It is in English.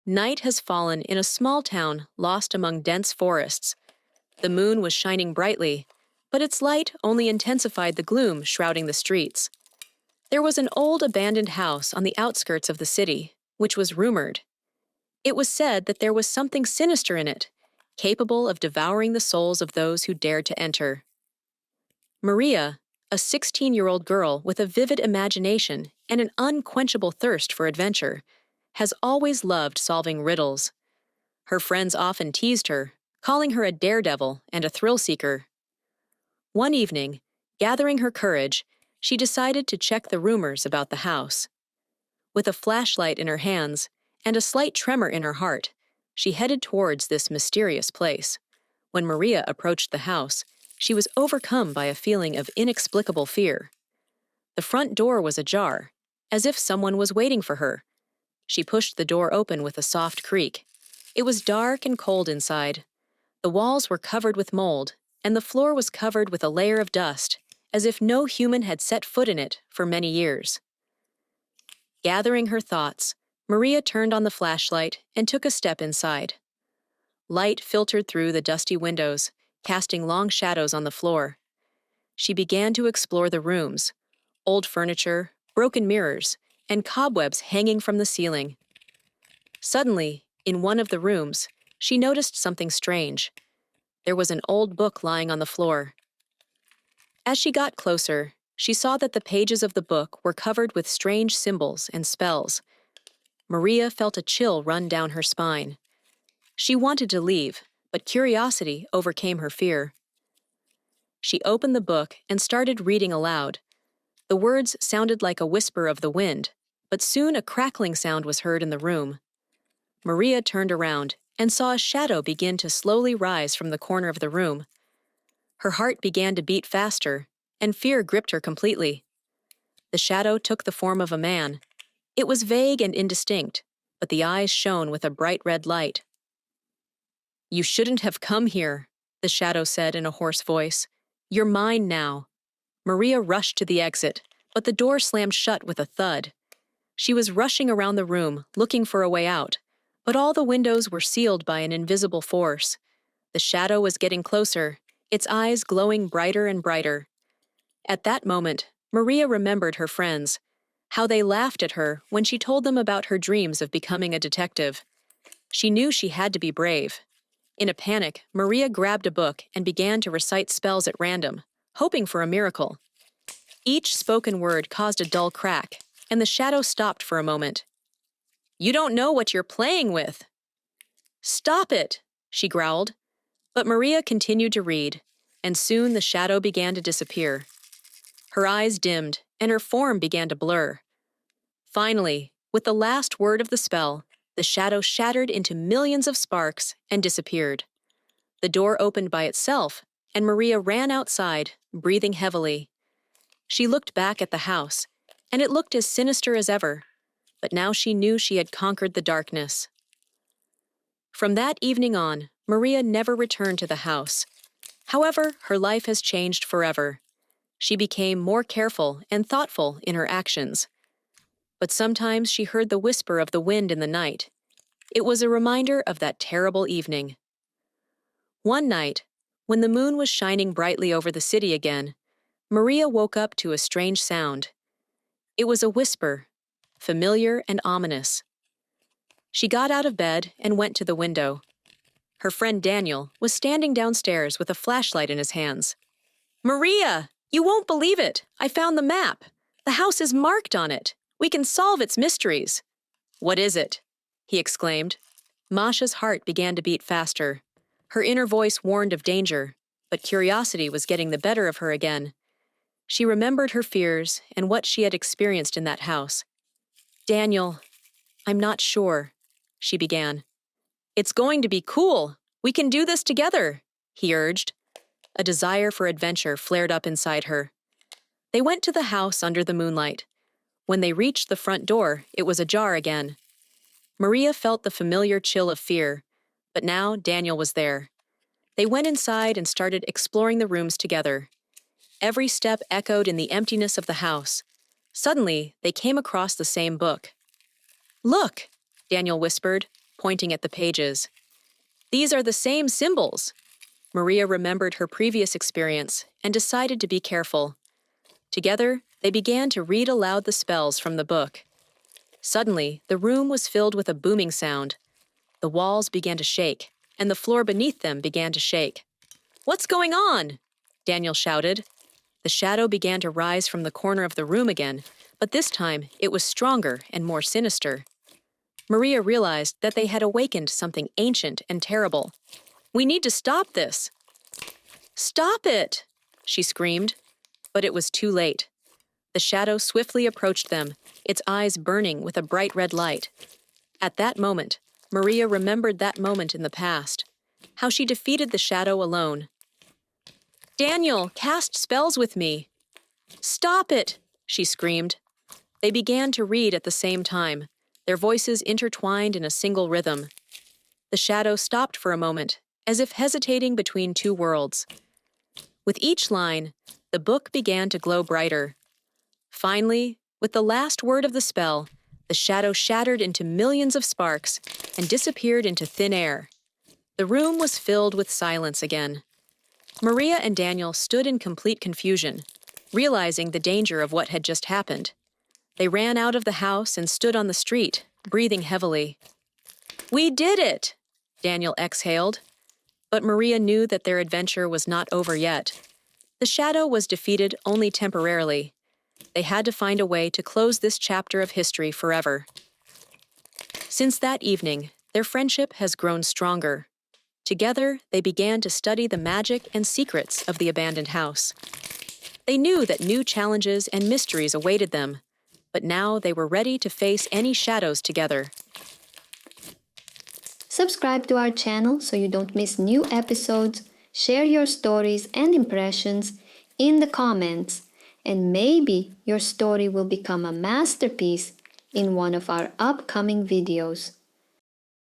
Night has fallen in a small town lost among dense forests. The moon was shining brightly, but its light only intensified the gloom shrouding the streets. There was an old abandoned house on the outskirts of the city, which was rumored. It was said that there was something sinister in it, capable of devouring the souls of those who dared to enter. Maria, a 16-year-old girl with a vivid imagination and an unquenchable thirst for adventure, has always loved solving riddles. Her friends often teased her, calling her a daredevil and a thrill-seeker. One evening, gathering her courage, she decided to check the rumors about the house. With a flashlight in her hands and a slight tremor in her heart, she headed towards this mysterious place. When Maria approached the house, she was overcome by a feeling of inexplicable fear. The front door was ajar, as if someone was waiting for her. She pushed the door open with a soft creak. It was dark and cold inside. The walls were covered with mold, and the floor was covered with a layer of dust, as if no human had set foot in it for many years. Gathering her thoughts, Maria turned on the flashlight and took a step inside. Light filtered through the dusty windows, casting long shadows on the floor. She began to explore the rooms, old furniture, broken mirrors, and cobwebs hanging from the ceiling. Suddenly, in one of the rooms, she noticed something strange. There was an old book lying on the floor. As she got closer, she saw that the pages of the book were covered with strange symbols and spells. Maria felt a chill run down her spine. She wanted to leave, but curiosity overcame her fear. She opened the book and started reading aloud. The words sounded like a whisper of the wind, but soon a crackling sound was heard in the room. Maria turned around and saw a shadow begin to slowly rise from the corner of the room. Her heart began to beat faster, and fear gripped her completely. The shadow took the form of a man. It was vague and indistinct, but the eyes shone with a bright red light. "You shouldn't have come here," the shadow said in a hoarse voice. "You're mine now." Maria rushed to the exit, but the door slammed shut with a thud. She was rushing around the room, looking for a way out, but all the windows were sealed by an invisible force. The shadow was getting closer, its eyes glowing brighter and brighter. At that moment, Maria remembered her friends, how they laughed at her when she told them about her dreams of becoming a detective. She knew she had to be brave. In a panic, Maria grabbed a book and began to recite spells at random, hoping for a miracle. Each spoken word caused a dull crack, and the shadow stopped for a moment. "You don't know what you're playing with." "Stop it," she growled. But Maria continued to read, and soon the shadow began to disappear. Her eyes dimmed, and her form began to blur. Finally, with the last word of the spell, the shadow shattered into millions of sparks and disappeared. The door opened by itself, and Maria ran outside, breathing heavily. She looked back at the house, and it looked as sinister as ever, but now she knew she had conquered the darkness. From that evening on, Maria never returned to the house. However, her life has changed forever. She became more careful and thoughtful in her actions. But sometimes she heard the whisper of the wind in the night. It was a reminder of that terrible evening. One night, when the moon was shining brightly over the city again, Maria woke up to a strange sound. It was a whisper, familiar and ominous. She got out of bed and went to the window. Her friend Daniel was standing downstairs with a flashlight in his hands. "Maria, you won't believe it! I found the map! The house is marked on it! We can solve its mysteries!" "What is it?" he exclaimed. Masha's heart began to beat faster. Her inner voice warned of danger, but curiosity was getting the better of her again. She remembered her fears and what she had experienced in that house. "Daniel, I'm not sure," she began. "It's going to be cool! We can do this together!" he urged. A desire for adventure flared up inside her. They went to the house under the moonlight. When they reached the front door, it was ajar again. Maria felt the familiar chill of fear, but now Daniel was there. They went inside and started exploring the rooms together. Every step echoed in the emptiness of the house. Suddenly, they came across the same book. "Look," Daniel whispered. pointing at the pages. These are the same symbols. Maria remembered her previous experience and decided to be careful. Together, they began to read aloud the spells from the book. Suddenly, the room was filled with a booming sound. The walls began to shake, and the floor beneath them began to shake. "What's going on?" Daniel shouted. The shadow began to rise from the corner of the room again, but this time it was stronger and more sinister. Maria realized that they had awakened something ancient and terrible. "We need to stop this." "Stop it!" she screamed. But it was too late. The shadow swiftly approached them, its eyes burning with a bright red light. At that moment, Maria remembered that moment in the past, how she defeated the shadow alone. "Daniel, cast spells with me." "Stop it!" she screamed. They began to read at the same time, their voices intertwined in a single rhythm. The shadow stopped for a moment, as if hesitating between two worlds. With each line, the book began to glow brighter. Finally, with the last word of the spell, the shadow shattered into millions of sparks and disappeared into thin air. The room was filled with silence again. Maria and Daniel stood in complete confusion, realizing the danger of what had just happened. They ran out of the house and stood on the street, breathing heavily. "We did it!" Daniel exhaled. But Maria knew that their adventure was not over yet. The shadow was defeated only temporarily. They had to find a way to close this chapter of history forever. Since that evening, their friendship has grown stronger. Together, they began to study the magic and secrets of the abandoned house. They knew that new challenges and mysteries awaited them, but now they were ready to face any shadows together. Subscribe to our channel so you don't miss new episodes. Share your stories and impressions in the comments, and maybe your story will become a masterpiece in one of our upcoming videos.